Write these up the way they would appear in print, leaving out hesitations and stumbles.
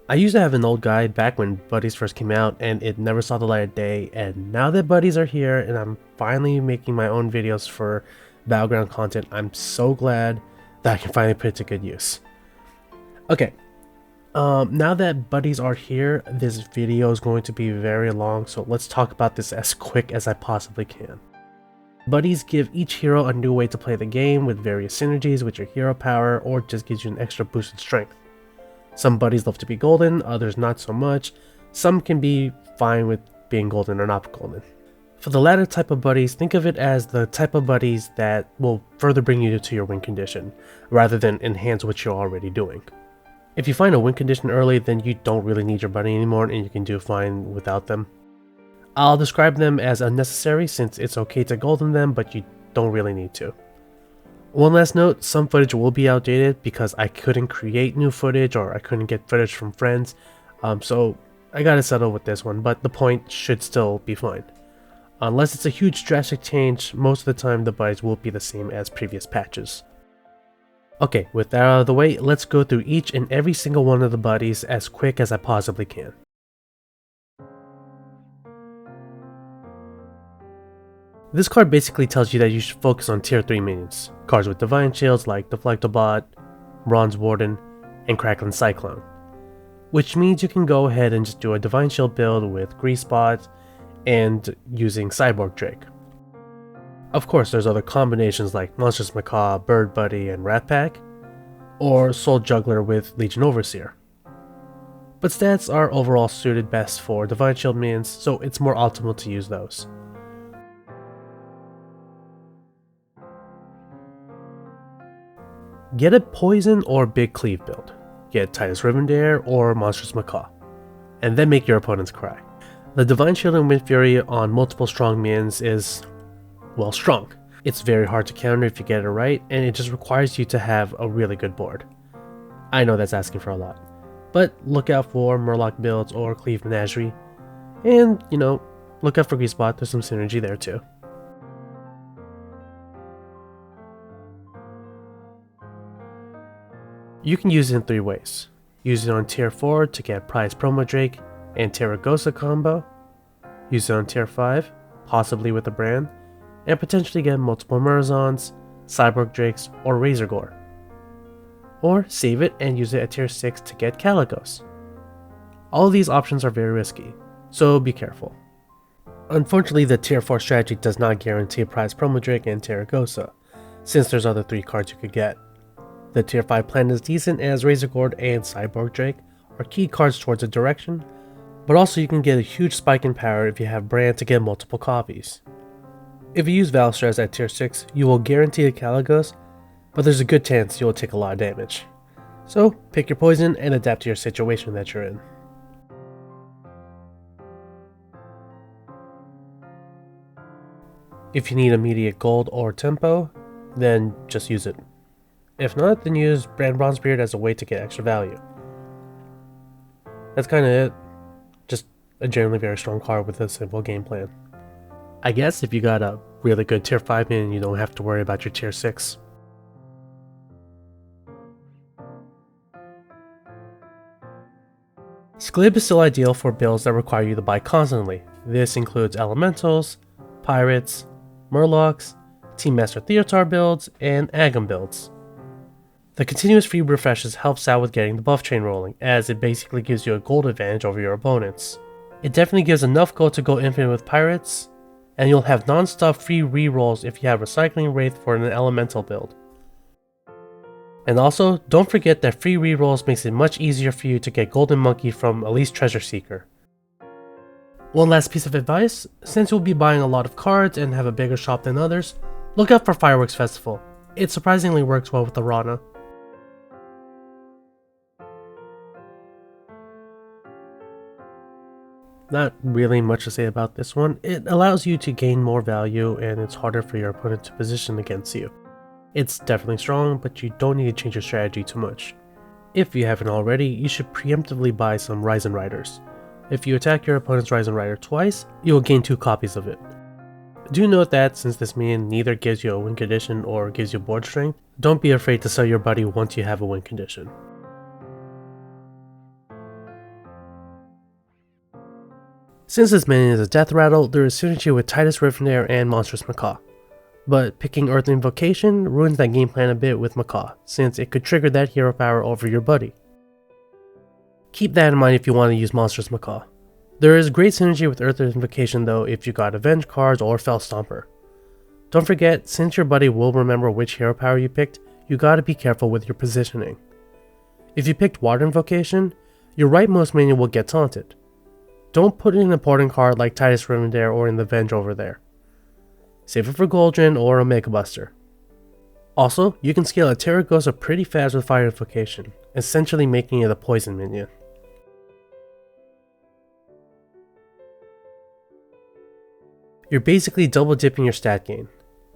I used to have an old guide back when buddies first came out and it never saw the light of day, and now that buddies are here and I'm finally making my own videos for Battleground content, I'm so glad that I can finally put it to good use. Okay, now that buddies are here, this video is going to be very long, so let's talk about this as quick as I possibly can. Buddies give each hero a new way to play the game with various synergies with your hero power, or just gives you an extra boost in strength. Some buddies love to be golden, others not so much. Some can be fine with being golden or not golden. For the latter type of buddies, think of it as the type of buddies that will further bring you to your win condition, rather than enhance what you're already doing. If you find a win condition early, then you don't really need your buddy anymore and you can do fine without them. I'll describe them as unnecessary since it's okay to golden them, but you don't really need to. One last note, some footage will be outdated because I couldn't create new footage or I couldn't get footage from friends, so I gotta settle with this one, but the point should still be fine. Unless it's a huge drastic change, most of the time the buddies will be the same as previous patches. Okay, with that out of the way, let's go through each and every single one of the buddies as quick as I possibly can. This card basically tells you that you should focus on tier 3 minions, cards with divine shields like Deflectobot, Bronze Warden, and Crackling Cyclone. Which means you can go ahead and just do a divine shield build with Greasebot and using Cyborg Drake. Of course there's other combinations like Monstrous Macaw, Bird Buddy, and Rat Pack, or Soul Juggler with Legion Overseer. But stats are overall suited best for divine shield minions, so it's more optimal to use those. Get a Poison or Big Cleave build. Get Titus Rivendare or Monstrous Macaw, and then make your opponents cry. The Divine Shield and Wind Fury on multiple strong minions is, well, strong. It's very hard to counter if you get it right, and it just requires you to have a really good board. I know that's asking for a lot, but look out for Murloc builds or Cleave Menagerie, and, look out for Greasebot, there's some synergy there too. You can use it in 3 ways. Use it on tier 4 to get Prize Promo Drake and Terragosa combo. Use it on tier 5, possibly with a Brann, and potentially get multiple Murazons, Cyborg Drakes, or Razorgore. Or save it and use it at tier 6 to get Kael'Thas. All of these options are very risky, so be careful. Unfortunately, the tier 4 strategy does not guarantee Prize Promo Drake and Terragosa, since there's other 3 cards you could get. The tier 5 plan is decent as Razorgore and Cyborg Drake are key cards towards a direction, but also you can get a huge spike in power if you have Brann to get multiple copies. If you use Alexstrasza at tier 6, you will guarantee a Kael'Thas, but there's a good chance you will take a lot of damage. So pick your poison and adapt to your situation that you're in. If you need immediate gold or tempo, then just use it. If not, then use Brann Bronzebeard as a way to get extra value. That's kinda it. Just a generally very strong card with a simple game plan. I guess if you got a really good tier 5 minion, you don't have to worry about your tier 6. Sklib is still ideal for builds that require you to buy constantly. This includes Elementals, Pirates, Murlocs, Team Master Theotar builds, and Agam builds. The continuous free refreshes helps out with getting the buff chain rolling, as it basically gives you a gold advantage over your opponents. It definitely gives enough gold to go infinite with Pirates, and you'll have non-stop free rerolls if you have Recycling Wraith for an Elemental build. And also, don't forget that free rerolls makes it much easier for you to get Golden Monkey from Elise Starseeker. One last piece of advice, since you'll be buying a lot of cards and have a bigger shop than others, look out for Fireworks Festival. It surprisingly works well with Aranna. Not really much to say about this one. It allows you to gain more value and it's harder for your opponent to position against you. It's definitely strong, but you don't need to change your strategy too much. If you haven't already, you should preemptively buy some Ryzen Riders. If you attack your opponent's Ryzen Rider twice, you will gain 2 copies of it. Do note that since this minion neither gives you a win condition or gives you board strength, don't be afraid to sell your buddy once you have a win condition. Since this minion is a death rattle, there is synergy with Tidus Rivendare and Monstrous Macaw. But picking Earth Invocation ruins that game plan a bit with Macaw, since it could trigger that hero power over your buddy. Keep that in mind if you want to use Monstrous Macaw. There is great synergy with Earth Invocation though if you got Avenge cards or Fell Stomper. Don't forget, since your buddy will remember which hero power you picked, you gotta be careful with your positioning. If you picked Warden Invocation, your rightmost minion will get taunted. Don't put in an important card like Tidus Rivendare or in the Venge over there. Save it for Goldrin or Omega Buster. Also, you can scale a Terragosa pretty fast with Fire Invocation, essentially making it a poison minion. You're basically double dipping your stat gain.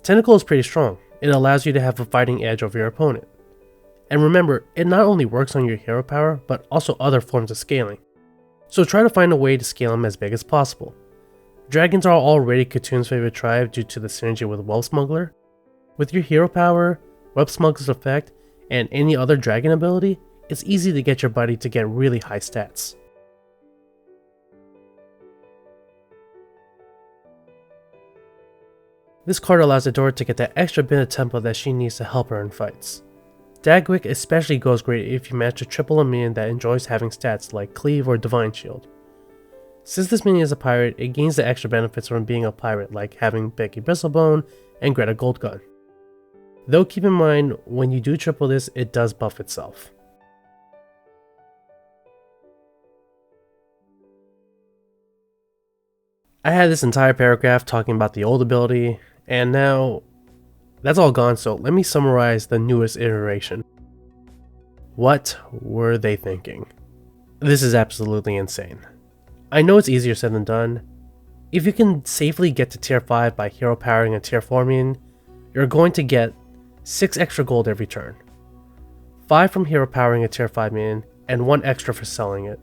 Tentacle is pretty strong, it allows you to have a fighting edge over your opponent. And remember, it not only works on your hero power, but also other forms of scaling. So try to find a way to scale them as big as possible. Dragons are already Cthulhu's favorite tribe due to the synergy with Web Smuggler. With your hero power, Web Smuggler's effect, and any other dragon ability, it's easy to get your buddy to get really high stats. This card allows Adora to get that extra bit of tempo that she needs to help her in fights. Dagwick especially goes great if you match a triple minion that enjoys having stats like Cleave or Divine Shield. Since this minion is a pirate, it gains the extra benefits from being a pirate like having Becky Bristlebone and Greta Goldgun. Though keep in mind, when you do triple this, it does buff itself. I had this entire paragraph talking about the old ability, and now that's all gone, so let me summarize the newest iteration. What were they thinking? This is absolutely insane. I know it's easier said than done. If you can safely get to tier 5 by hero powering a tier 4 minion, you're going to get 6 extra gold every turn. 5 from hero powering a tier 5 minion, and 1 extra for selling it.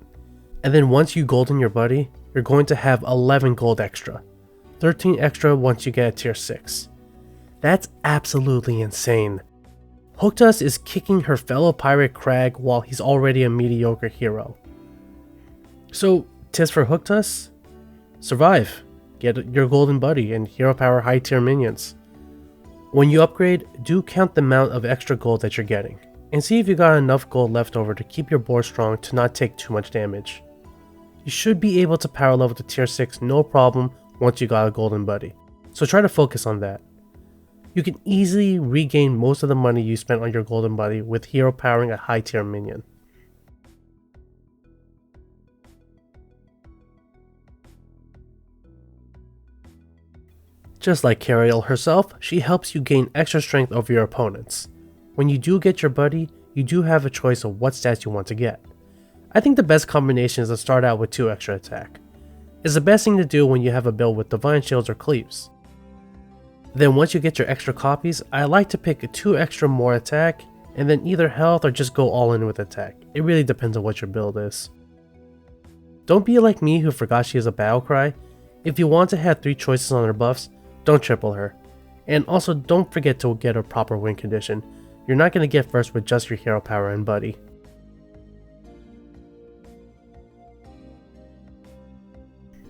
And then once you golden your buddy, you're going to have 11 gold extra. 13 extra once you get a tier 6. That's absolutely insane. Hooktus is kicking her fellow pirate Kragg while he's already a mediocre hero. So, tips for Hooktus? Survive, get your golden buddy, and hero power high tier minions. When you upgrade, do count the amount of extra gold that you're getting, and see if you got enough gold left over to keep your board strong to not take too much damage. You should be able to power level to tier 6 no problem once you got a golden buddy, so try to focus on that. You can easily regain most of the money you spent on your golden buddy with hero powering a high tier minion. Just like Cariel herself, she helps you gain extra strength over your opponents. When you do get your buddy, you do have a choice of what stats you want to get. I think the best combination is to start out with 2 extra attack. It's the best thing to do when you have a build with Divine Shields or Cleaves. Then once you get your extra copies, I like to pick 2 extra more attack, and then either health or just go all in with attack. It really depends on what your build is. Don't be like me who forgot she has a battle cry. If you want to have 3 choices on her buffs, don't triple her. And also don't forget to get a proper win condition. You're not going to get first with just your hero power and buddy.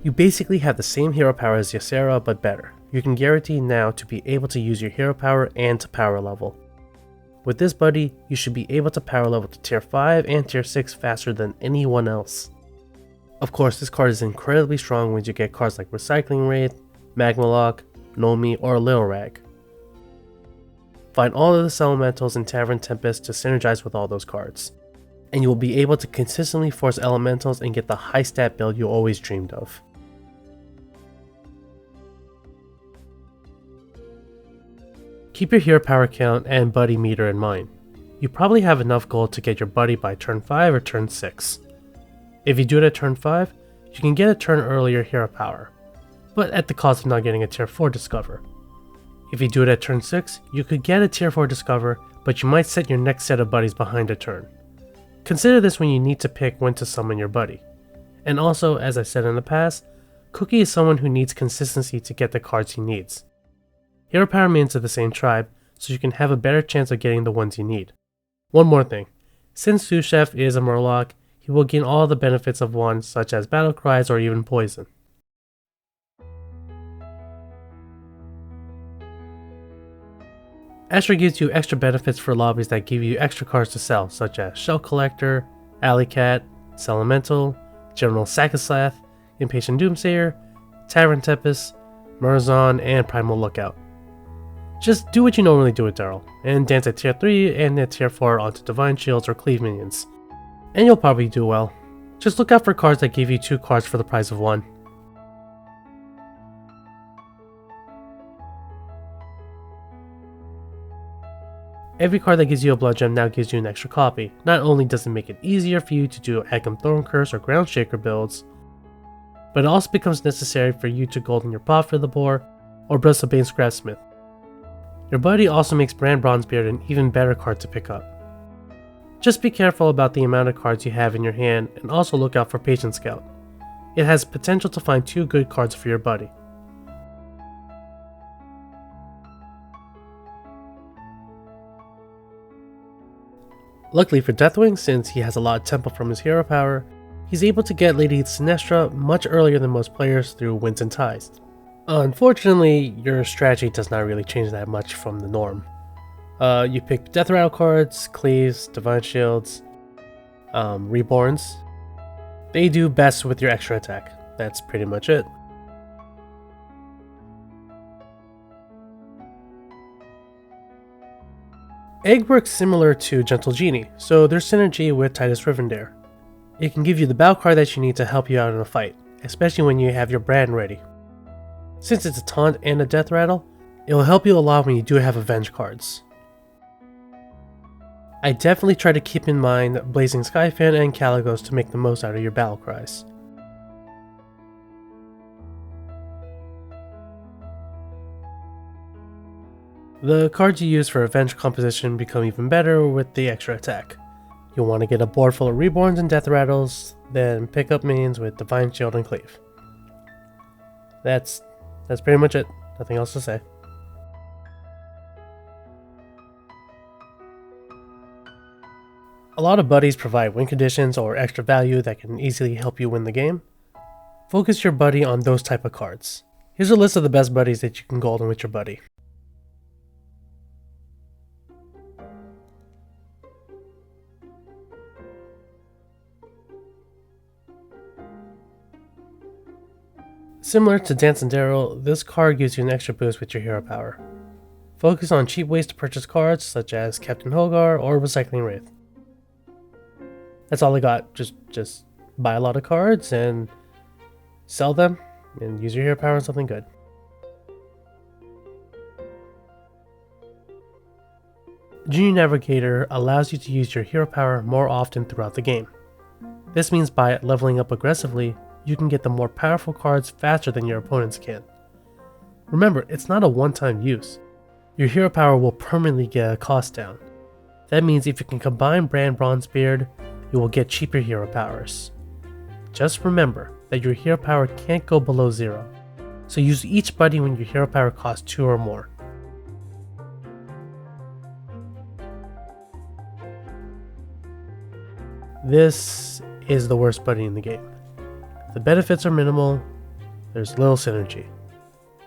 You basically have the same hero power as Ysera, but better. You can guarantee now to be able to use your hero power and to power level. With this buddy, you should be able to power level to tier 5 and tier 6 faster than anyone else. Of course, this card is incredibly strong when you get cards like Recycling Wraith, Magmalock, Nomi, or Lil Rag. Find all of the elementals in Tavern Tempest to synergize with all those cards, and you will be able to consistently force elementals and get the high stat build you always dreamed of. Keep your hero power count and buddy meter in mind. You probably have enough gold to get your buddy by turn 5 or turn 6. If you do it at turn 5, you can get a turn earlier hero power, but at the cost of not getting a tier 4 Discover. If you do it at turn 6, you could get a tier 4 Discover, but you might set your next set of buddies behind a turn. Consider this when you need to pick when to summon your buddy. And also, as I said in the past, Cookie is someone who needs consistency to get the cards he needs. Hero power minions are the same tribe, so you can have a better chance of getting the ones you need. One more thing, since Sous Chef is a Murloc, he will gain all the benefits of one such as battle cries or even poison. Extra gives you extra benefits for lobbies that give you extra cards to sell, such as Shell Collector, Alley Cat, Elemental, General Sacaslath, Impatient Doomsayer, Tavern Tempest, Murzon, and Primal Lookout. Just do what you normally do with Daryl, and dance at tier 3 and at tier 4 onto Divine Shields or Cleave minions, and you'll probably do well. Just look out for cards that give you 2 cards for the price of 1. Every card that gives you a blood gem now gives you an extra copy. Not only does it make it easier for you to do Agam Thorn Curse or Ground Shaker builds, but it also becomes necessary for you to golden your Pot for the Boar or Bristlebane Scrapsmith. Your buddy also makes Brann Bronzebeard an even better card to pick up. Just be careful about the amount of cards you have in your hand, and also look out for Patient Scout. It has potential to find 2 good cards for your buddy. Luckily for Deathwing, since he has a lot of tempo from his hero power, he's able to get Lady Sinestra much earlier than most players through Winds and Ties. Unfortunately, your strategy does not really change that much from the norm. You pick Death Rattle cards, Cleaves, Divine Shields, Reborns. They do best with your extra attack. That's pretty much it. Egg works similar to Gentle Genie, so there's synergy with Titus Rivendare. It can give you the battle card that you need to help you out in a fight, especially when you have your Brann ready. Since it's a taunt and a death rattle, it will help you a lot when you do have Avenge cards. I definitely try to keep in mind Blazing Skyfan and Caligos to make the most out of your battle cries. The cards you use for Avenge composition become even better with the extra attack. You'll want to get a board full of Reborns and Death Rattles, then pick up minions with Divine Shield and Cleave. That's pretty much it. Nothing else to say. A lot of buddies provide win conditions or extra value that can easily help you win the game. Focus your buddy on those type of cards. Here's a list of the best buddies that you can golden with your buddy. Similar to Dancin Deryl, this card gives you an extra boost with your hero power. Focus on cheap ways to purchase cards such as Captain Hogar or Recycling Wraith. That's all I got. Just buy a lot of cards and sell them and use your hero power on something good. Junior Navigator allows you to use your hero power more often throughout the game. This means by leveling up aggressively, you can get the more powerful cards faster than your opponents can. Remember, it's not a one-time use. Your hero power will permanently get a cost down. That means if you can combine Brann Bronzebeard, you will get cheaper hero powers. Just remember that your hero power can't go below 0, so use each buddy when your hero power costs 2 or more. This is the worst buddy in the game. The benefits are minimal, there's little synergy.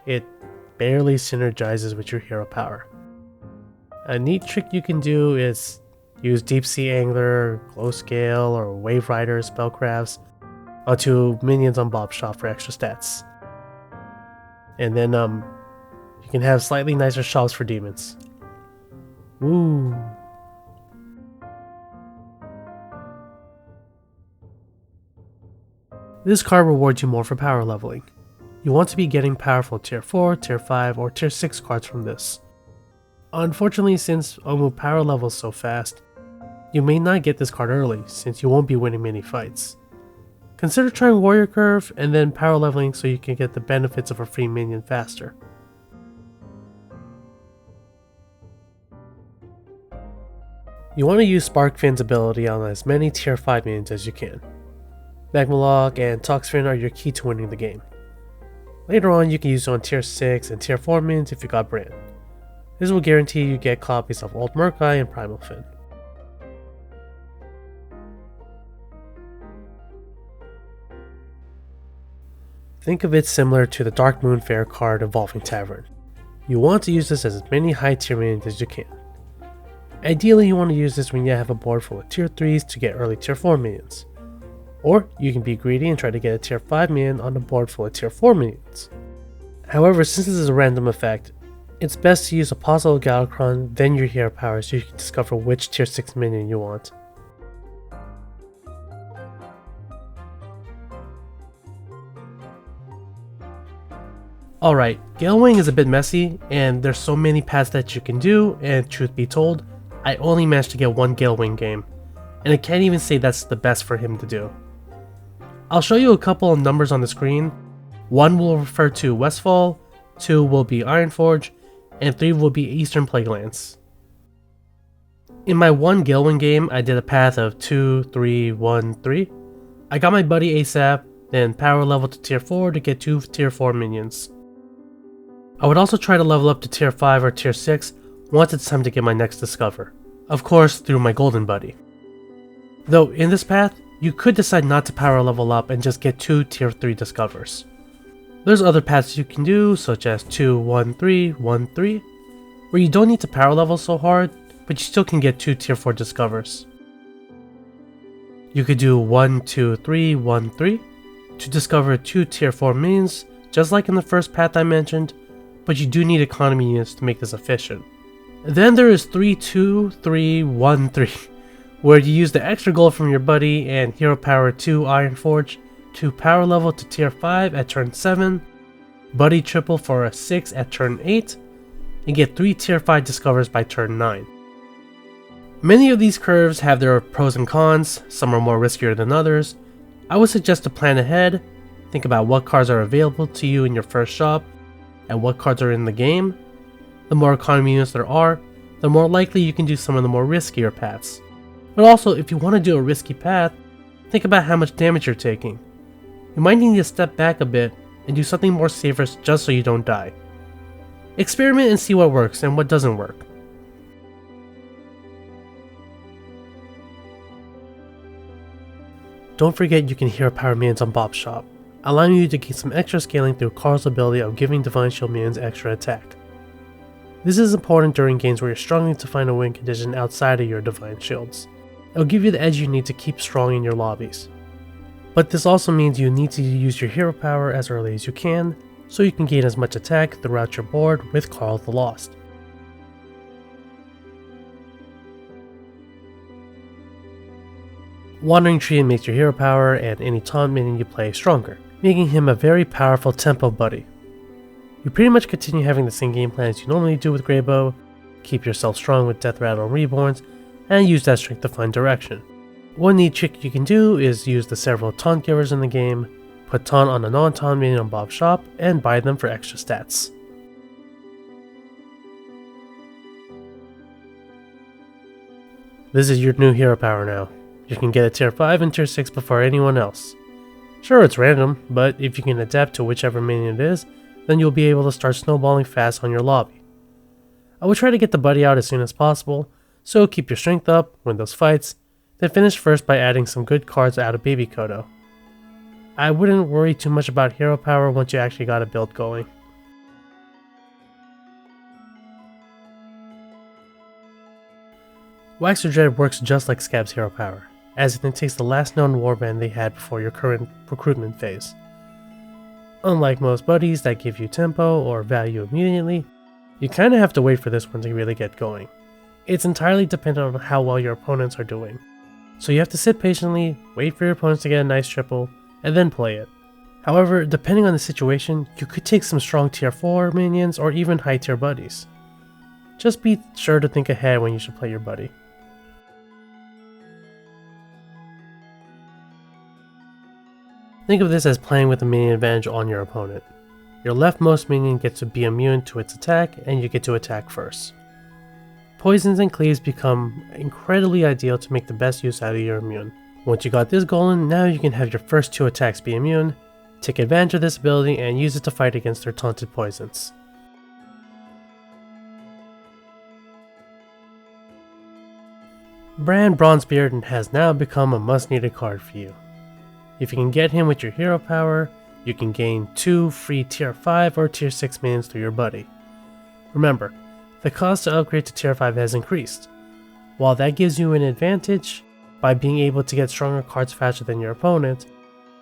It barely synergizes with your hero power. A neat trick you can do is use Deep Sea Angler, Glow Scale, or Wave Rider spellcrafts onto minions on Bobshot for extra stats. And then you can have slightly nicer shops for demons. Woo! This card rewards you more for power leveling. You want to be getting powerful tier 4, tier 5, or tier 6 cards from this. Unfortunately, since Omu power levels so fast, you may not get this card early since you won't be winning many fights. Consider trying Warrior Curve and then power leveling so you can get the benefits of a free minion faster. You want to use Sparkfin's ability on as many tier 5 minions as you can. Magmaloc and Toxfin are your key to winning the game. Later on, you can use it on tier 6 and tier 4 minions if you got Brann. This will guarantee you get copies of Old Murkai and Primal Fin. Think of it similar to the Dark Moon Fair card Evolving Tavern. You want to use this as many high tier minions as you can. Ideally, you want to use this when you have a board full of tier 3s to get early tier 4 minions. Or you can be greedy and try to get a tier 5 minion on a board full of tier 4 minions. However, since this is a random effect, it's best to use a possible Galakrond, then your hero power, so you can discover which tier 6 minion you want. Alright, Gale Wing is a bit messy, and there's so many paths that you can do, and truth be told, I only managed to get one Gale Wing game, and I can't even say that's the best for him to do. I'll show you a couple of numbers on the screen. 1 will refer to Westfall, 2 will be Ironforge, and 3 will be Eastern Plaguelands. In my one Gale Wing game, I did a path of 2, 3, 1, 3. I got my buddy ASAP, then power level to tier 4 to get 2 tier 4 minions. I would also try to level up to tier 5 or tier 6 once it's time to get my next Discover. Of course, through my golden buddy. Though in this path, you could decide not to power level up and just get 2 tier 3 Discovers. There's other paths you can do, such as 2, 1, 3, 1, 3, where you don't need to power level so hard, but you still can get 2 tier 4 Discovers. You could do 1, 2, 3, 1, 3 to discover 2 tier 4 minions, just like in the first path I mentioned, but you do need economy units to make this efficient. Then there is 3, 2, 3, 1, 3, where you use the extra gold from your buddy and hero power 2 Ironforge to power level to tier 5 at turn 7, buddy triple for a 6 at turn 8, and get 3 tier 5 discovers by turn 9. Many of these curves have their pros and cons, some are more riskier than others. I would suggest to plan ahead, think about what cards are available to you in your first shop, and what cards are in the game. The more economy units there are, the more likely you can do some of the more riskier paths. But also, if you want to do a risky path, think about how much damage you're taking. You might need to step back a bit and do something more safer just so you don't die. Experiment and see what works and what doesn't work. Don't forget you can hero power minions on Bob's shop, allowing you to get some extra scaling through Karl's ability of giving Divine Shield minions extra attack. This is important during games where you're struggling to find a win condition outside of your Divine Shields. It'll give you the edge you need to keep strong in your lobbies. But this also means you need to use your hero power as early as you can, so you can gain as much attack throughout your board with Karl the Lost. Wandering Tree makes your hero power and any taunt minion you play stronger, making him a very powerful tempo buddy. You pretty much continue having the same game plan as you normally do with Greybow, keep yourself strong with Death Rattle and Reborns, and use that strength to find direction. One neat trick you can do is use the several taunt givers in the game, put taunt on a non-taunt minion on Bob's shop, and buy them for extra stats. This is your new hero power now. You can get a tier 5 and tier 6 before anyone else. Sure, it's random, but if you can adapt to whichever minion it is, then you'll be able to start snowballing fast on your lobby. I would try to get the buddy out as soon as possible, so keep your strength up, win those fights, then finish first by adding some good cards out of Baby Kodo. I wouldn't worry too much about hero power once you actually got a build going. Waxer Dread works just like Scabbs hero power, as it takes the last known warband they had before your current recruitment phase. Unlike most buddies that give you tempo or value immediately, you kinda have to wait for this one to really get going. It's entirely dependent on how well your opponents are doing. So you have to sit patiently, wait for your opponents to get a nice triple, and then play it. However, depending on the situation, you could take some strong tier 4 minions or even high tier buddies. Just be sure to think ahead when you should play your buddy. Think of this as playing with a minion advantage on your opponent. Your leftmost minion gets to be immune to its attack, and you get to attack first. Poisons and cleaves become incredibly ideal to make the best use out of your immune. Once you got this golden, now you can have your first 2 attacks be immune, take advantage of this ability and use it to fight against their taunted poisons. Brann Bronzebeard has now become a must needed card for you. If you can get him with your hero power, you can gain 2 free tier 5 or tier 6 minions through your buddy. Remember, the cost to upgrade to tier 5 has increased. While that gives you an advantage by being able to get stronger cards faster than your opponent,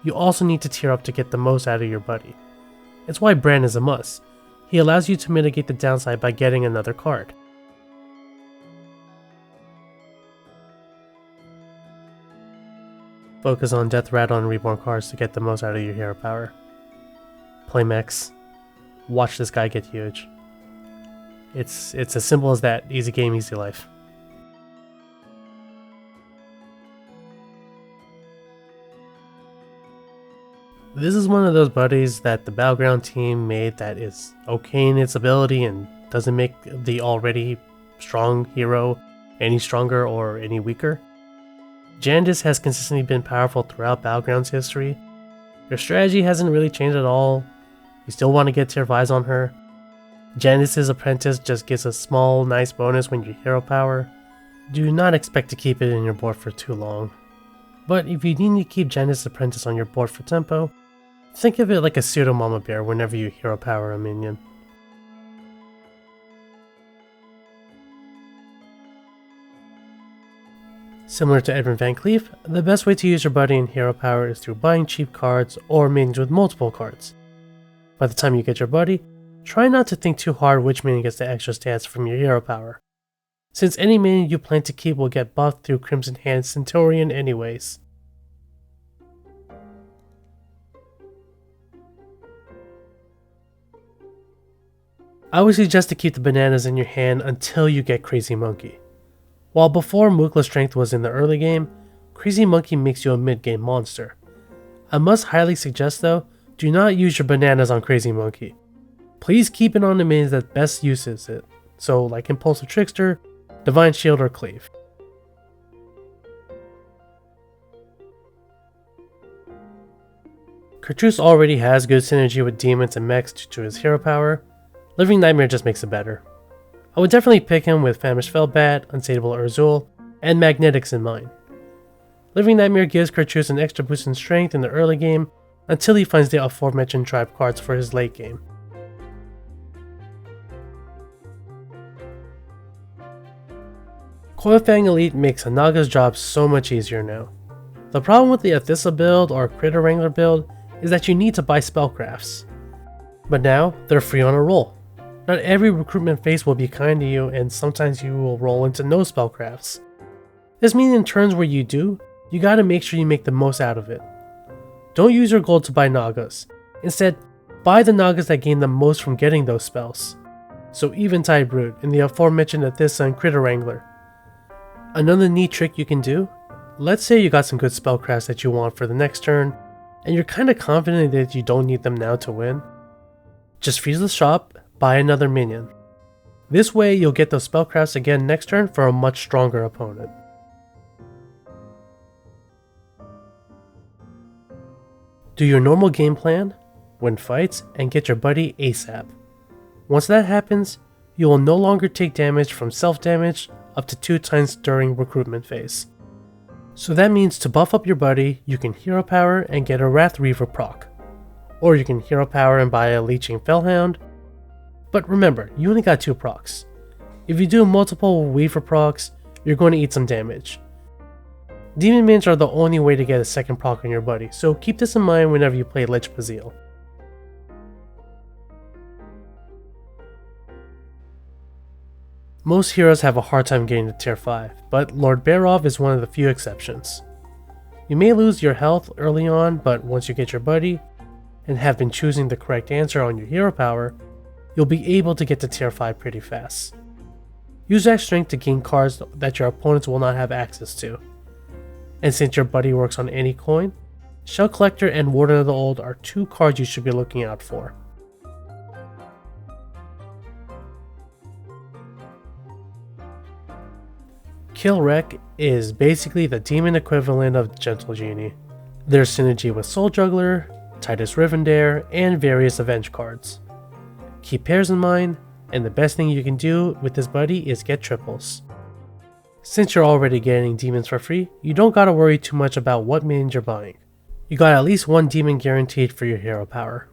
you also need to tier up to get the most out of your buddy. It's why Brann is a must. He allows you to mitigate the downside by getting another card. Focus on Death Rattle and Reborn cards to get the most out of your hero power. Play mechs. Watch this guy get huge. It's as simple as that. Easy game, easy life. This is one of those buddies that the Battleground team made that is okay in its ability and doesn't make the already strong hero any stronger or any weaker. Jandice has consistently been powerful throughout Battlegrounds history. Your strategy hasn't really changed at all. You still want to get tier 5s on her. Jandice's apprentice just gets a small nice bonus when you hero power. Do not expect to keep it in your board for too long. But if you need to keep Jandice's apprentice on your board for tempo, think of it like a pseudo mama bear whenever you hero power a minion. Similar to Edwin Vancleef, the best way to use your buddy in hero power is through buying cheap cards or minions with multiple cards. By the time you get your buddy, try not to think too hard which minion gets the extra stats from your hero power, since any minion you plan to keep will get buffed through Crimson Hand Centurion anyways. I would suggest to keep the bananas in your hand until you get Crazy Monkey. While before Mukla strength was in the early game, Crazy Monkey makes you a mid-game monster. I must highly suggest though, do not use your bananas on Crazy Monkey. Please keep it on the minions that best uses it, so like Impulsive Trickster, Divine Shield, or Cleave. Kurtrus already has good synergy with demons and mechs due to his hero power. Living Nightmare just makes it better. I would definitely pick him with Famished Felbat, Unsatiable Urzul, and Magnetics in mind. Living Nightmare gives Kurtrus an extra boost in strength in the early game until he finds the aforementioned tribe cards for his late game. Coilfang Elite makes Hanaga's job so much easier now. The problem with the Athissa build or Critter Wrangler build is that you need to buy spellcrafts. But now, they're free on a roll. Not every recruitment phase will be kind to you, and sometimes you will roll into no spellcrafts. This means in turns where you do, you gotta make sure you make the most out of it. Don't use your gold to buy Nagas. Instead, buy the Nagas that gain the most from getting those spells. So Eventide Brute and the aforementioned Athissa and Critter Wrangler. Another neat trick you can do, let's say you got some good spellcrafts that you want for the next turn, and you're kinda confident that you don't need them now to win. Just freeze the shop, buy another minion. This way you'll get those spellcrafts again next turn for a much stronger opponent. Do your normal game plan, win fights, and get your buddy ASAP. Once that happens, you will no longer take damage from self-damage up to 2 times during recruitment phase. So that means to buff up your buddy, you can hero power and get a Wrath Reaver proc. Or you can hero power and buy a Leeching Fellhound. But remember, you only got 2 procs. If you do multiple Weaver procs, you're going to eat some damage. Demon minions are the only way to get a second proc on your buddy, so keep this in mind whenever you play Lich Baz'hial. Most heroes have a hard time getting to tier 5, but Lord Barov is one of the few exceptions. You may lose your health early on, but once you get your buddy, and have been choosing the correct answer on your hero power, you'll be able to get to tier 5 pretty fast. Use that strength to gain cards that your opponents will not have access to. And since your buddy works on any coin, Shell Collector and Warden of the Old are 2 cards you should be looking out for. Kil'Rek is basically the demon equivalent of Gentle Genie. There's synergy with Soul Juggler, Titus Rivendare, and various Avenge cards. Keep pairs in mind, and the best thing you can do with this buddy is get triples. Since you're already getting demons for free, you don't gotta worry too much about what minions you're buying. You got at least 1 demon guaranteed for your hero power.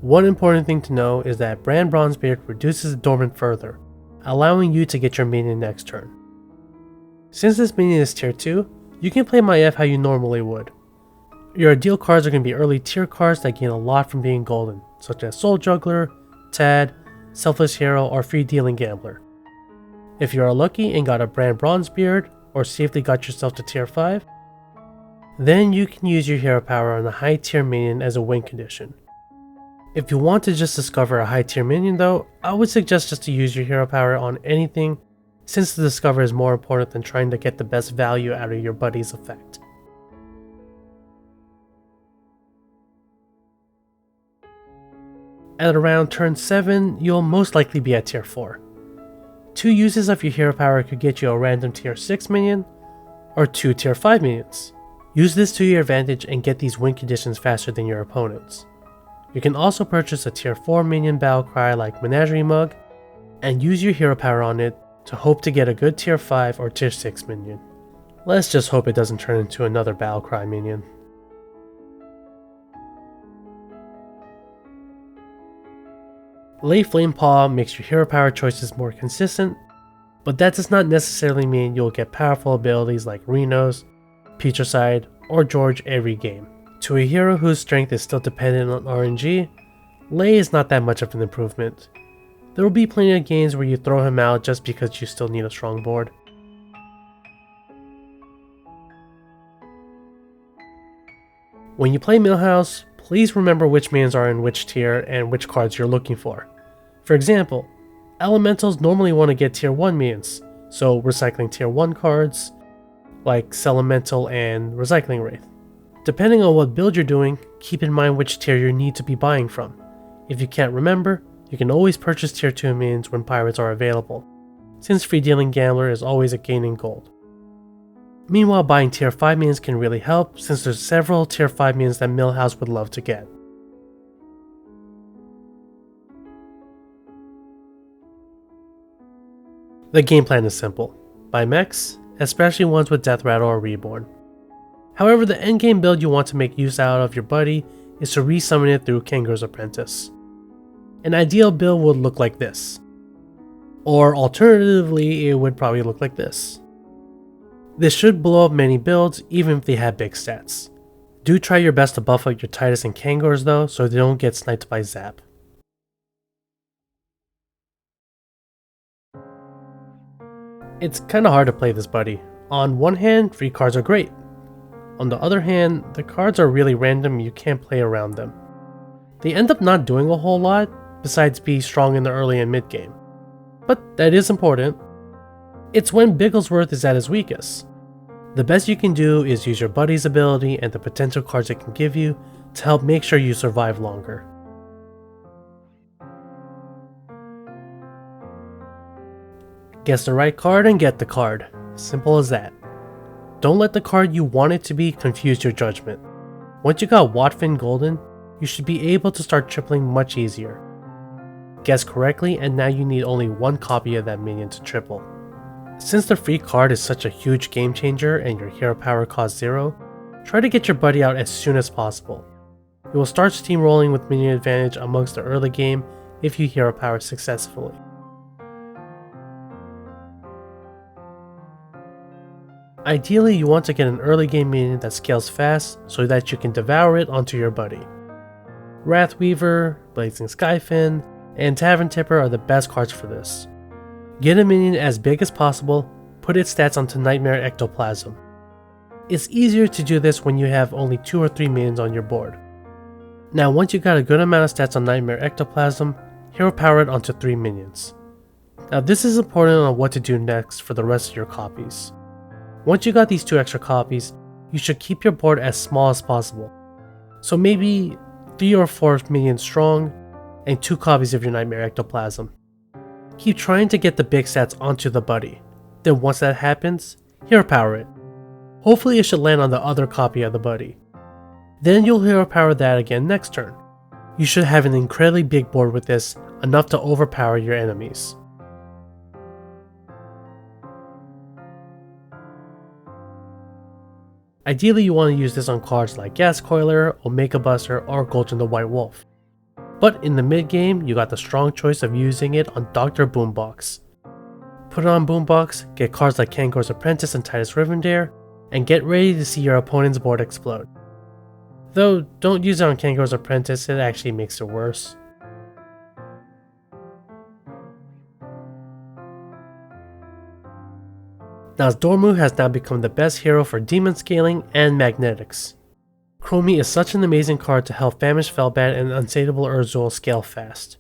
One important thing to know is that Brann Bronzebeard reduces the dormant further, allowing you to get your minion next turn. Since this minion is tier 2, you can play Maeiv how you normally would. Your ideal cards are going to be early tier cards that gain a lot from being golden, such as Soul Juggler, Tad, Selfless Hero, or Free Dealing Gambler. If you are lucky and got a Brann Bronzebeard, or safely got yourself to tier 5, then you can use your hero power on a high tier minion as a win condition. If you want to just discover a high tier minion though, I would suggest just to use your hero power on anything, since the discover is more important than trying to get the best value out of your buddy's effect. At around turn 7, you'll most likely be at tier 4. 2 uses of your hero power could get you a random tier 6 minion, or 2 tier 5 minions. Use this to your advantage and get these win conditions faster than your opponents. You can also purchase a tier 4 minion battlecry like Menagerie Mug, and use your hero power on it to hope to get a good tier 5 or tier 6 minion. Let's just hope it doesn't turn into another battlecry minion. Late Flame Paw makes your hero power choices more consistent, but that does not necessarily mean you'll get powerful abilities like Reno's, Putricide, or George every game. To a hero whose strength is still dependent on RNG, Lay is not that much of an improvement. There will be plenty of games where you throw him out just because you still need a strong board. When you play Millhouse, please remember which minions are in which tier and which cards you're looking for. For example, Elementals normally want to get tier 1 minions, so recycling tier 1 cards like Celemental and Recycling Wraith. Depending on what build you're doing, keep in mind which tier you need to be buying from. If you can't remember, you can always purchase tier 2 minions when pirates are available, since Free Dealing Gambler is always a gain in gold. Meanwhile, buying tier 5 minions can really help, since there's several tier 5 minions that Millhouse would love to get. The game plan is simple. Buy mechs, especially ones with Death Rattle or Reborn. However, the endgame build you want to make use out of your buddy is to resummon it through Kangaroo's Apprentice. An ideal build would look like this. Or alternatively, it would probably look like this. This should blow up many builds even if they have big stats. Do try your best to buff up your Titus and Kangors though, so they don't get sniped by Zap. It's kinda hard to play this buddy. On one hand, free cards are great. On the other hand, the cards are really random and you can't play around them. They end up not doing a whole lot, besides be strong in the early and mid game. But that is important. It's when Bigglesworth is at his weakest. The best you can do is use your buddy's ability and the potential cards it can give you to help make sure you survive longer. Guess the right card and get the card. Simple as that. Don't let the card you want it to be confuse your judgment. Once you got Watfin Golden, you should be able to start tripling much easier. Guess correctly and now you need only one copy of that minion to triple. Since the free card is such a huge game changer and your hero power costs 0, try to get your buddy out as soon as possible. You will start steamrolling with minion advantage amongst the early game if you hero power successfully. Ideally, you want to get an early game minion that scales fast so that you can devour it onto your buddy. Wrathweaver, Blazing Skyfin, and Tavern Tipper are the best cards for this. Get a minion as big as possible, put its stats onto Nightmare Ectoplasm. It's easier to do this when you have only 2 or 3 minions on your board. Now once you got a good amount of stats on Nightmare Ectoplasm, hero power it onto 3 minions. Now this is important on what to do next for the rest of your copies. Once you got these 2 extra copies, you should keep your board as small as possible. So maybe 3 or 4 minions strong, and 2 copies of your Nightmare Ectoplasm. Keep trying to get the big stats onto the buddy. Then once that happens, hero power it. Hopefully it should land on the other copy of the buddy. Then you'll hero power that again next turn. You should have an incredibly big board with this, enough to overpower your enemies. Ideally you want to use this on cards like Gas Coiler, Omega Buster, or Gul'dan the White Wolf. But in the mid game, you got the strong choice of using it on Dr. Boombox. Put it on Boombox, get cards like Kangor's Apprentice and Titus Rivendare, and get ready to see your opponent's board explode. Though, don't use it on Kangor's Apprentice, it actually makes it worse. Nozdormu has now become the best hero for demon scaling and magnetics. Chromie is such an amazing card to help Famished Felbat and Unsatiable Urzel scale fast.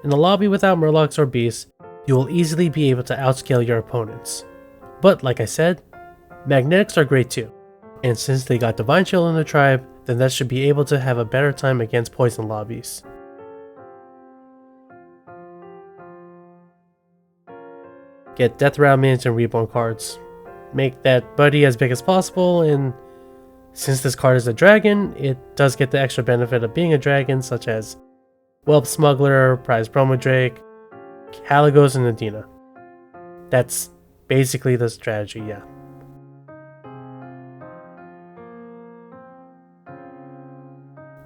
In a lobby without Murlocs or Beasts, you will easily be able to outscale your opponents. But like I said, magnetics are great too, and since they got Divine Shield in the tribe, then that should be able to have a better time against poison lobbies. Get Death Rattle minions and Reborn cards. Make that buddy as big as possible, and since this card is a dragon, it does get the extra benefit of being a dragon, such as Whelp Smuggler, Prize Bromodrake, Halagos, and Nadina. That's basically the strategy, yeah.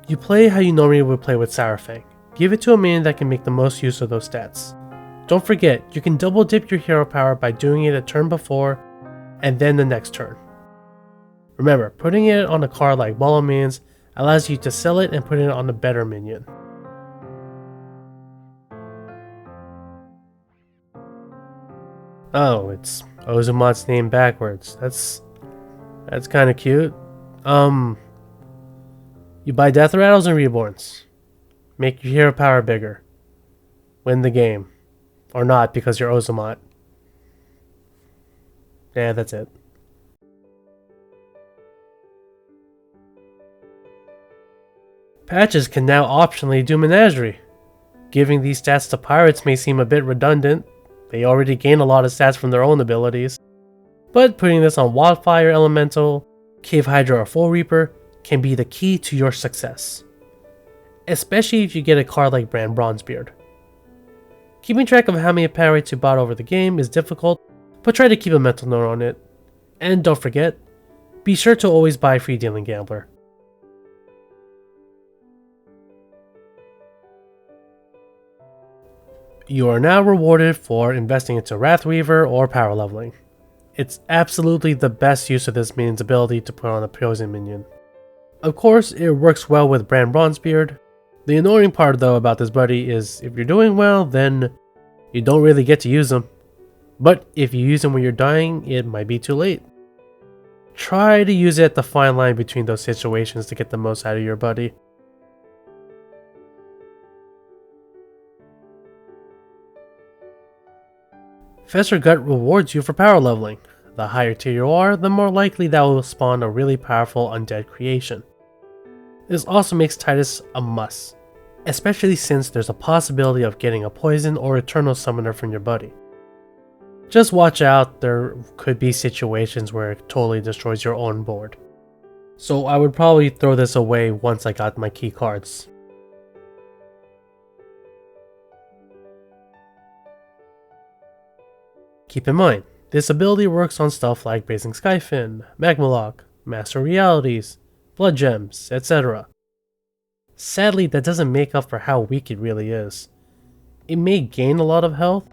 You play how you normally would play with Saurfang. Give it to a minion that can make the most use of those stats. Don't forget, you can double dip your hero power by doing it a turn before and then the next turn. Remember, putting it on a card like Ball of Minions allows you to sell it and put it on a better minion. Oh, it's Ozumat's name backwards. That's kind of cute. You buy Death Rattles and Reborns. Make your hero power bigger. Win the game. Or not, because you're Ozumat. Yeah, that's it. Patches can now optionally do Menagerie. Giving these stats to pirates may seem a bit redundant. They already gain a lot of stats from their own abilities. But putting this on Wildfire Elemental, Cave Hydra or Full Reaper can be the key to your success. Especially if you get a card like Brann Bronzebeard. Keeping track of how many power rates you bought over the game is difficult, but try to keep a mental note on it. And don't forget, be sure to always buy Free Dealing Gambler. You are now rewarded for investing into Wrathweaver or power leveling. It's absolutely the best use of this minion's ability to put on a poison minion. Of course, it works well with Brann Bronzebeard. The annoying part though about this buddy is if you're doing well, then you don't really get to use him. But if you use him when you're dying, it might be too late. Try to use it at the fine line between those situations to get the most out of your buddy. Fester Gut rewards you for power leveling. The higher tier you are, the more likely that will spawn a really powerful undead creation. This also makes Titus a must, especially since there's a possibility of getting a poison or eternal summoner from your buddy. Just watch out, there could be situations where it totally destroys your own board. So I would probably throw this away once I got my key cards. Keep in mind, this ability works on stuff like Blazing Skyfin, Magmalock, Master Realities, Blood Gems, etc. Sadly, that doesn't make up for how weak it really is. It may gain a lot of health,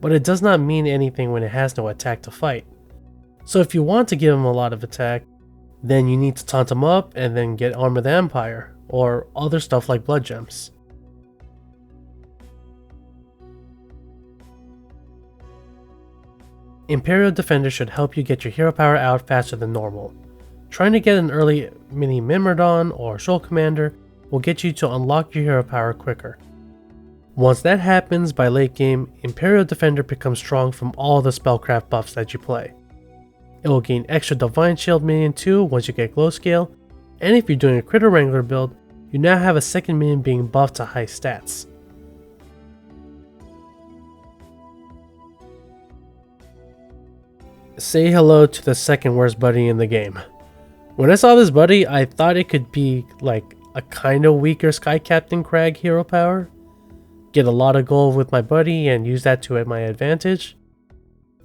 but it does not mean anything when it has no attack to fight. So if you want to give him a lot of attack, then you need to taunt him up and then get Arm of the Empire, or other stuff like Blood Gems. Imperial Defender should help you get your hero power out faster than normal. Trying to get an early mini Myrmidon or Shoal Commander will get you to unlock your hero power quicker. Once that happens, by late game, Imperial Defender becomes strong from all the spellcraft buffs that you play. It will gain extra Divine Shield minion too once you get Glow Scale, and if you're doing a Critter Wrangler build, you now have a second minion being buffed to high stats. Say hello to the second worst buddy in the game. When I saw this buddy, I thought it could be like a kinda weaker Skycap'n Kragg hero power. Get a lot of gold with my buddy and use that to my advantage.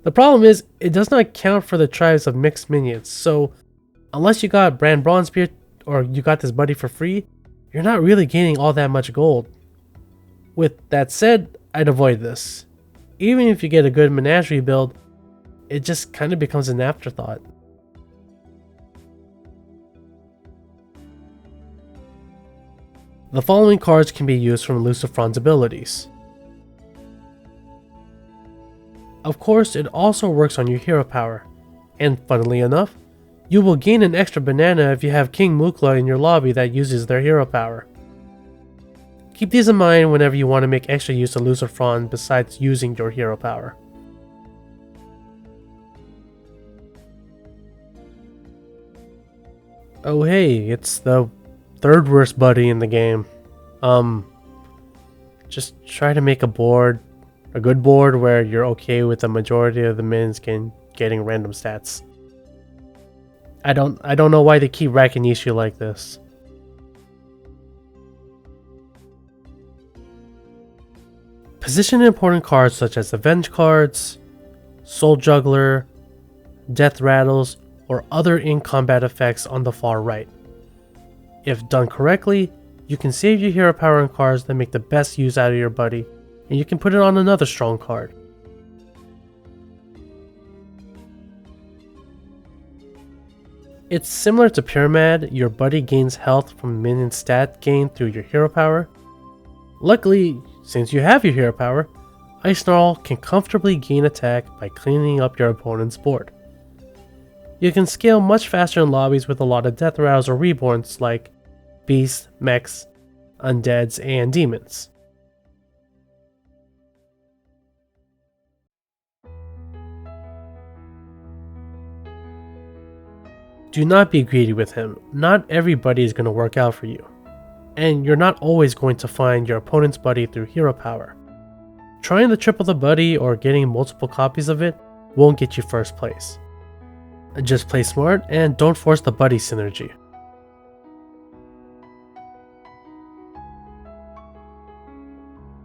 The problem is, it does not count for the tribes of mixed minions, so unless you got Brann Bronzebeard or you got this buddy for free, you're not really gaining all that much gold. With that said, I'd avoid this. Even if you get a good menagerie build, it just kind of becomes an afterthought. The following cards can be used from Lucifron's abilities. Of course, it also works on your hero power, and funnily enough, you will gain an extra banana if you have King Mukla in your lobby that uses their hero power. Keep these in mind whenever you want to make extra use of Lucifron besides using your hero power. Oh hey, it's the third worst buddy in the game. Just try to make a good board where you're okay with the majority of the minions getting random stats. I don't know why they keep racking issue like this. Position important cards such as Avenge cards, Soul Juggler, Death Rattles, or other in-combat effects on the far right. If done correctly, you can save your hero power on cards that make the best use out of your buddy, and you can put it on another strong card. It's similar to Pyramid, your buddy gains health from minion stat gain through your hero power. Luckily, since you have your hero power, Ice Snarl can comfortably gain attack by cleaning up your opponent's board. You can scale much faster in lobbies with a lot of Death Rattles or Reborns like Beasts, Mechs, Undeads, and Demons. Do not be greedy with him. Not everybody is going to work out for you. And you're not always going to find your opponent's buddy through hero power. Trying to triple the buddy or getting multiple copies of it won't get you first place. Just play smart and don't force the buddy synergy.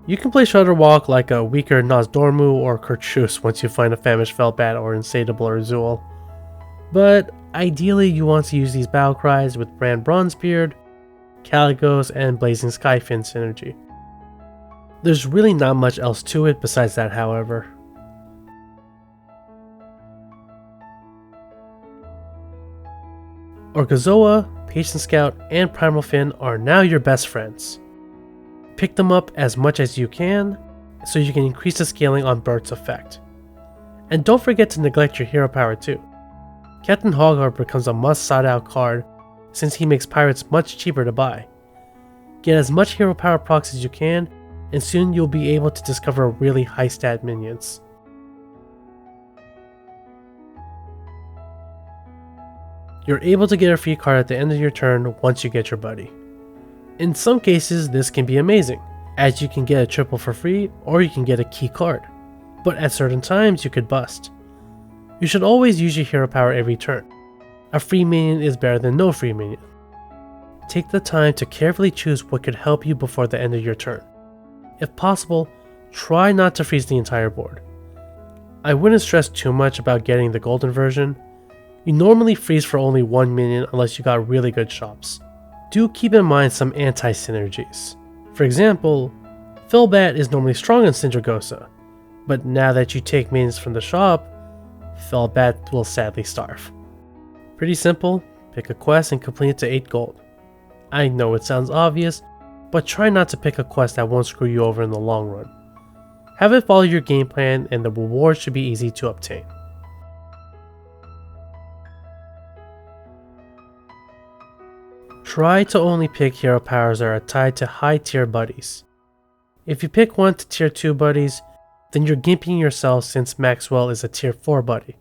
You can play Shudderwalk like a weaker Nozdormu or Kurtrus once you find a Famished Felbat or Insatiable or Azul. But ideally you want to use these battle cries with Brann Bronzebeard, Caligos, and Blazing Skyfin synergy. There's really not much else to it besides that, however. Orgazoa, Patient Scout, and Primal Fin are now your best friends. Pick them up as much as you can so you can increase the scaling on Bert's effect. And don't forget to neglect your hero power too. Captain Hogheart becomes a must sought out card since he makes pirates much cheaper to buy. Get as much hero power procs as you can and soon you'll be able to discover really high stat minions. You're able to get a free card at the end of your turn once you get your buddy. In some cases this can be amazing, as you can get a triple for free or you can get a key card, but at certain times you could bust. You should always use your hero power every turn. A free minion is better than no free minion. Take the time to carefully choose what could help you before the end of your turn. If possible, try not to freeze the entire board. I wouldn't stress too much about getting the golden version. You normally freeze for only one minion unless you got really good shops. Do keep in mind some anti-synergies. For example, Felbat is normally strong in Sindragosa, but now that you take minions from the shop, Felbat will sadly starve. Pretty simple, pick a quest and complete it to 8 gold. I know it sounds obvious, but try not to pick a quest that won't screw you over in the long run. Have it follow your game plan and the rewards should be easy to obtain. Try to only pick hero powers that are tied to high tier buddies. If you pick one to tier 2 buddies, then you're gimping yourself since Maxwell is a tier 4 buddy.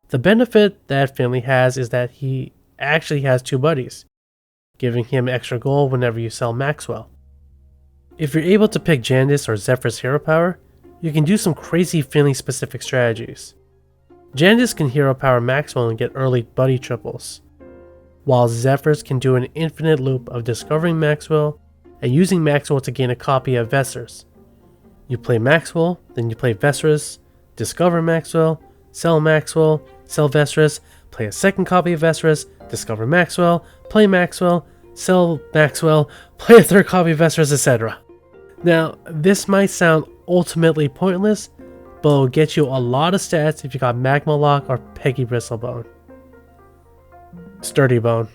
The benefit that Finlay has is that he actually has 2 buddies, giving him extra gold whenever you sell Maxwell. If you're able to pick Jandice or Zephyr's hero power, you can do some crazy Finlay specific strategies. Jandice can hero power Maxwell and get early buddy triples, while Zephyr's can do an infinite loop of discovering Maxwell and using Maxwell to gain a copy of Vessers. You play Maxwell, then you play Vessers, discover Maxwell, sell Vessers, play a second copy of Vessers, discover Maxwell, play Maxwell, sell Maxwell, play a third copy of Vessers, etc. Now, this might sound ultimately pointless, but it'll get you a lot of stats if you got Magma Lock or Peggy Bristlebone. Sturdy Bone.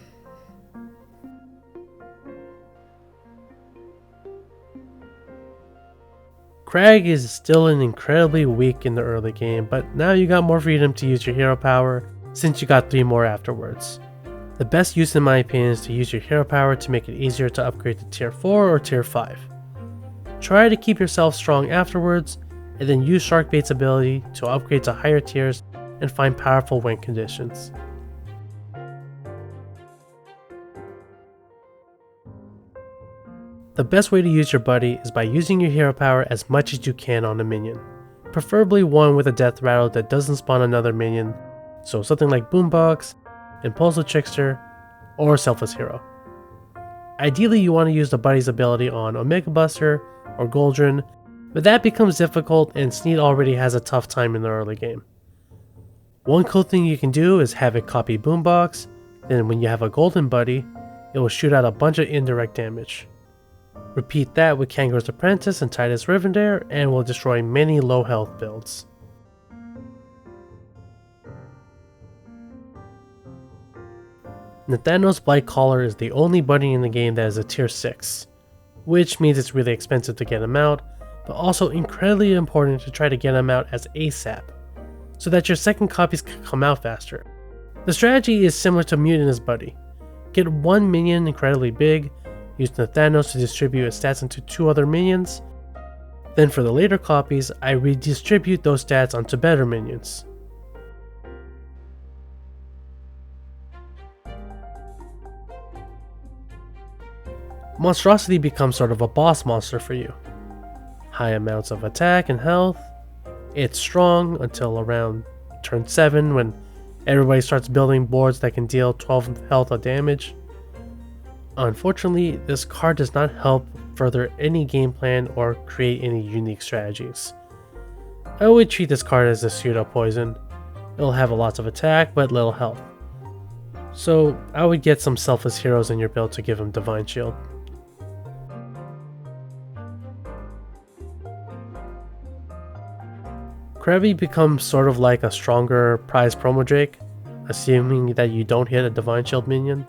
Kragg is still incredibly weak in the early game, but now you got more freedom to use your hero power since you got 3 more afterwards. The best use in my opinion is to use your hero power to make it easier to upgrade to tier 4 or tier 5. Try to keep yourself strong afterwards, and then use Sharkbait's ability to upgrade to higher tiers and find powerful win conditions. The best way to use your buddy is by using your hero power as much as you can on a minion, preferably one with a death rattle that doesn't spawn another minion, so something like Boombox, Impulsive Trickster, or Selfless Hero. Ideally you want to use the buddy's ability on Omega Buster or Goldrinn, but that becomes difficult and Sneed already has a tough time in the early game. One cool thing you can do is have it copy Boombox, then when you have a golden buddy, it will shoot out a bunch of indirect damage. Repeat that with Kangaro's Apprentice and Tidus Rivendare and will destroy many low health builds. Nathanos Blightcaller is the only buddy in the game that is a tier 6, which means it's really expensive to get him out, but also incredibly important to try to get him out as ASAP, so that your second copies can come out faster. The strategy is similar to Mutinous Buddy. Get one minion incredibly big, use Nathanos to distribute its stats into 2 other minions, then for the later copies, I redistribute those stats onto better minions. Monstrosity becomes sort of a boss monster for you. High amounts of attack and health, it's strong until around turn 7 when everybody starts building boards that can deal 12 health of damage. Unfortunately, this card does not help further any game plan or create any unique strategies. I would treat this card as a pseudo poison. It'll have lots of attack but little health. So I would get some selfless heroes in your build to give him Divine Shield. Krabby becomes sort of like a stronger prize promo Drake, assuming that you don't hit a Divine Shield minion.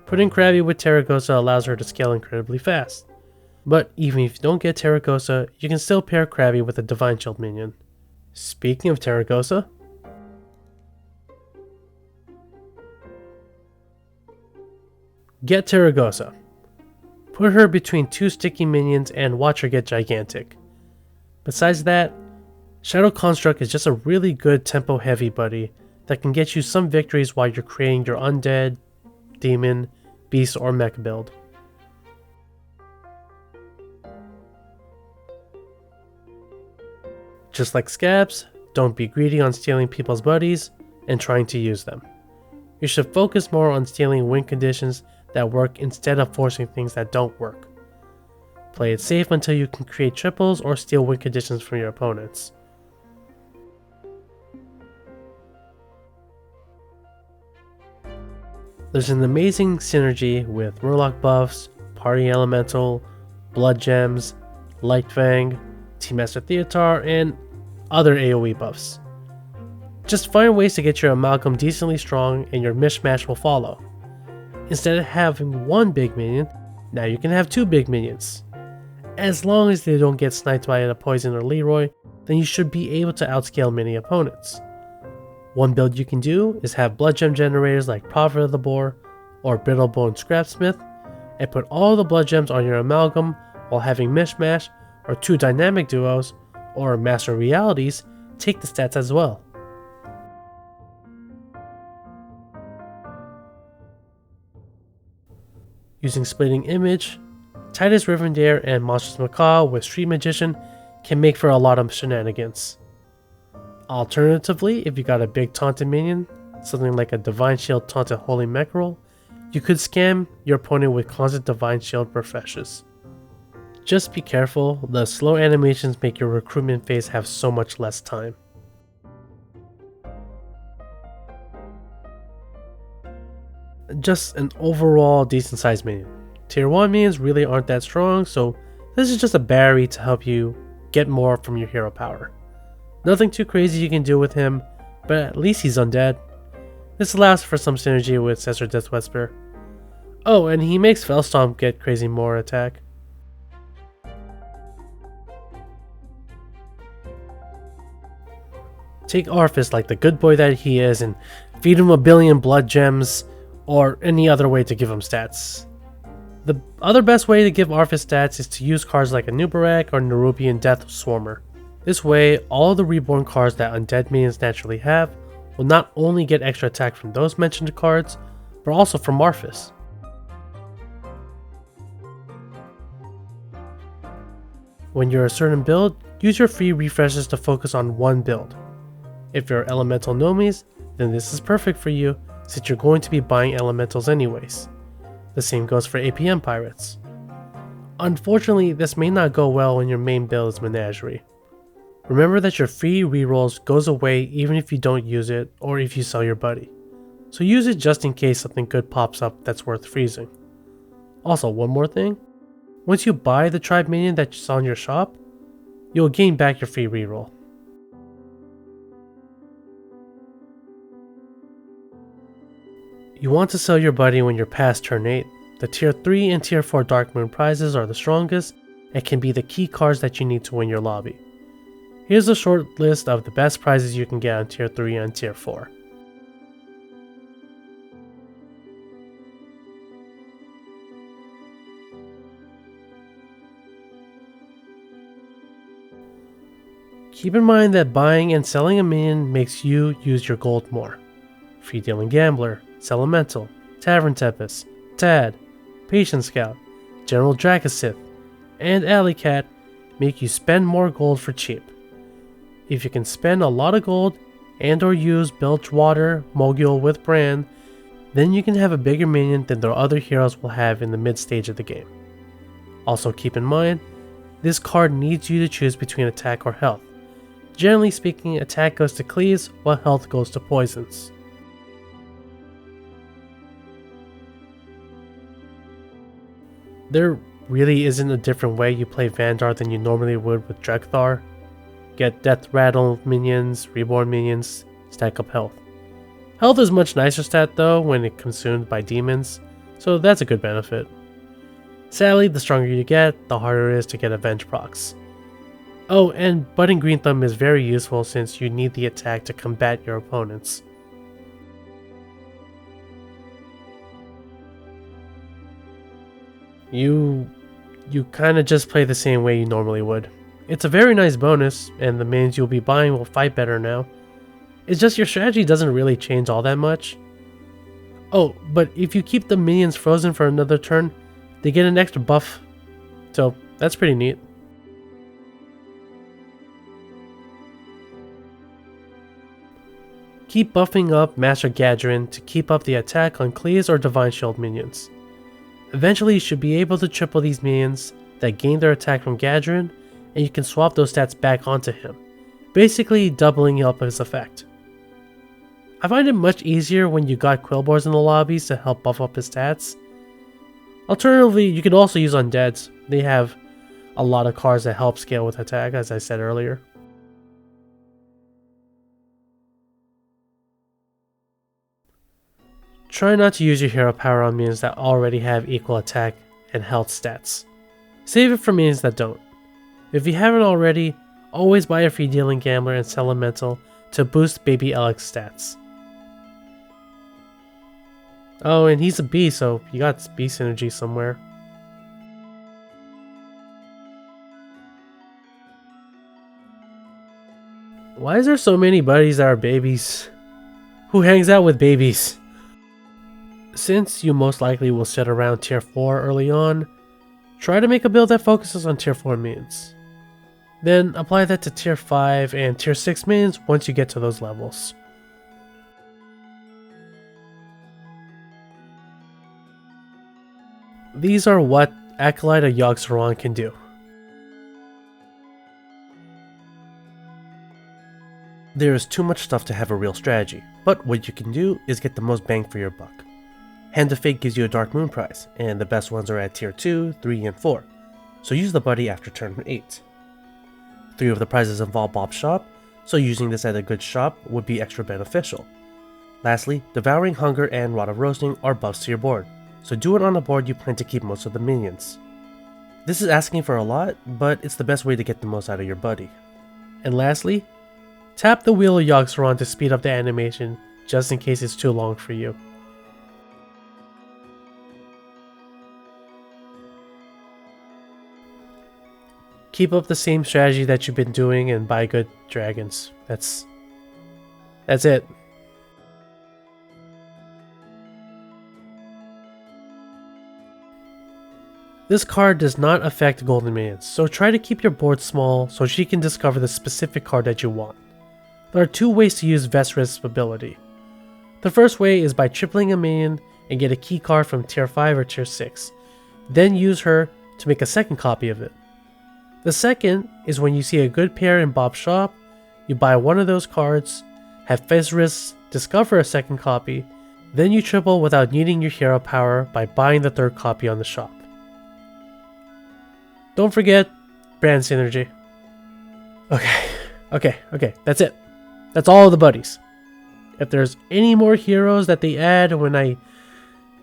Putting Krabby with Terragosa allows her to scale incredibly fast, but even if you don't get Terragosa, you can still pair Krabby with a Divine Shield minion. Speaking of Terragosa, get Terragosa. Put her between 2 sticky minions and watch her get gigantic. Besides that, Shadow Construct is just a really good tempo heavy buddy that can get you some victories while you're creating your undead, demon, beast, or mech build. Just like Scabbs, don't be greedy on stealing people's buddies and trying to use them. You should focus more on stealing win conditions that work instead of forcing things that don't work. Play it safe until you can create triples or steal win conditions from your opponents. There's an amazing synergy with Murloc buffs, Party Elemental, Blood Gems, Light Fang, Team Master Theotar, and other AoE buffs. Just find ways to get your amalgam decently strong and your mishmash will follow. Instead of having one big minion, now you can have 2 big minions. As long as they don't get sniped by a Poison or Leroy, then you should be able to outscale many opponents. One build you can do is have blood gem generators like Prophet of the Boar or Brittlebone Scrapsmith, and put all the blood gems on your amalgam while having Mishmash or 2 dynamic duos or Master Realities take the stats as well. Using Splitting Image, Tidus Rivendare and Monstrous Macaw with Street Magician can make for a lot of shenanigans. Alternatively, if you got a big taunted minion, something like a Divine Shield taunted Holy Meckerel, you could scam your opponent with constant Divine Shield refreshes. Just be careful, the slow animations make your recruitment phase have so much less time. Just an overall decent sized minion. Tier 1 minions really aren't that strong, so This is just a berry to help you get more from your hero power. Nothing too crazy you can do with him, but at least he's undead. This allows for some synergy with Cesar Death Whisper. Oh, and he makes Fellstomp get crazy more attack. Take Arthas like the good boy that he is and feed him a billion blood gems or any other way to give him stats. The other best way to give Arthas stats is to use cards like a Nubarak or Nerubian Death Swarmer. This way, all of the reborn cards that undead minions naturally have will not only get extra attack from those mentioned cards, but also from Arthas. When you're a certain build, use your free refreshes to focus on one build. If you're elemental nomies, then this is perfect for you since you're going to be buying elementals anyways. The same goes for APM pirates. Unfortunately, this may not go well when your main build is Menagerie. Remember that your free rerolls goes away even if you don't use it or if you sell your buddy. So use it just in case something good pops up that's worth freezing. Also, one more thing. Once you buy the tribe minion that's on your shop, you'll gain back your free reroll. You want to sell your buddy when you're past turn 8. The tier 3 and tier 4 Darkmoon prizes are the strongest and can be the key cards that you need to win your lobby. Here's a short list of the best prizes you can get on tier 3 and tier 4. Keep in mind that buying and selling a minion makes you use your gold more. Free Dealing Gambler, Elemental, Tavern Tempest, Tad, Patient Scout, General Drakasith, and Alley Cat make you spend more gold for cheap. If you can spend a lot of gold and or use Bilgewater Mogul with Brann, then you can have a bigger minion than the other heroes will have in the mid stage of the game. Also keep in mind, this card needs you to choose between attack or health. Generally speaking, attack goes to cleaves while health goes to poisons. There really isn't a different way you play Vanguard than you normally would with Drekthar. Get Death Rattle minions, Reborn minions, stack up health. Health is much nicer stat though when it's consumed by demons, so that's a good benefit. Sadly, the stronger you get, the harder it is to get Avenge procs. Oh, and Budding Green Thumb is very useful since you need the attack to combat your opponents. You kinda just play the same way you normally would. It's a very nice bonus, and the minions you'll be buying will fight better now. It's just your strategy doesn't really change all that much. Oh, but if you keep the minions frozen for another turn, they get an extra buff, so that's pretty neat. Keep buffing up Master Gadrin to keep up the attack on Cleaves or Divine Shield minions. Eventually you should be able to triple these minions that gain their attack from Gadrin, and you can swap those stats back onto him, basically doubling up his effect. I find it much easier when you got Quillbores in the lobbies to help buff up his stats. Alternatively, you can also use Undeads. They have a lot of cards that help scale with attack, as I said earlier. Try not to use your hero power on minions that already have equal attack and health stats. Save it for minions that don't. If you haven't already, always buy a Free Dealing Gambler and Elemental to boost Baby Alex stats. Oh, and he's a bee, so you got bee synergy somewhere. Why is there so many buddies that are babies? Who hangs out with babies? Since you most likely will sit around tier 4 early on, try to make a build that focuses on tier 4 minions. Then apply that to tier 5 and tier 6 minions once you get to those levels. These are what Acolyte of Yogg-Saron can do. There is too much stuff to have a real strategy, but what you can do is get the most bang for your buck. Hand of Fate gives you a Dark Moon prize, and the best ones are at tier 2, 3, and 4. so use the buddy after turn 8. 3 of the prizes involve Bob's shop, so using this at a good shop would be extra beneficial. Lastly, Devouring Hunger and Rod of Roasting are buffs to your board, so do it on a board you plan to keep most of the minions. This is asking for a lot, but it's the best way to get the most out of your buddy. And lastly, tap the wheel of Yogg-Saron to speed up the animation, just in case it's too long for you. Keep up the same strategy that you've been doing and buy good dragons. That's it. This card does not affect golden minions, so try to keep your board small so she can discover the specific card that you want. There are 2 ways to use Vesris's ability. The first way is by tripling a minion and get a key card from tier 5 or tier 6, then use her to make a second copy of it. The second is when you see a good pair in Bob's shop, you buy one of those cards, have Vesris discover a second copy, then you triple without needing your hero power by buying the third copy on the shop. Don't forget brand synergy. Okay, that's it. That's all of the buddies. If there's any more heroes that they add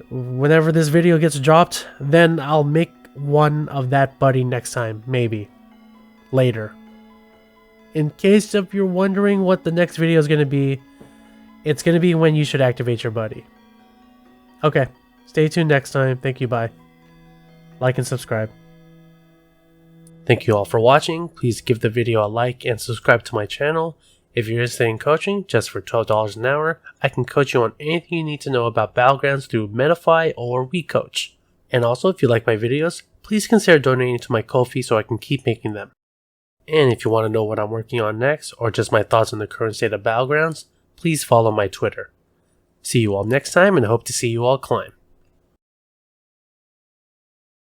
whenever this video gets dropped, then I'll make one of that buddy next time, maybe. Later. In case if you're wondering what the next video is going to be, it's going to be when you should activate your buddy. Okay, stay tuned next time. Thank you, bye. Like and subscribe. Thank you all for watching. Please give the video a like and subscribe to my channel. If you're interested in coaching, just for $12 an hour, I can coach you on anything you need to know about Battlegrounds through Medify or WeCoach. And also, if you like my videos, please consider donating to my Ko-fi so I can keep making them. And if you want to know what I'm working on next, or just my thoughts on the current state of Battlegrounds, please follow my Twitter. See you all next time, and hope to see you all climb.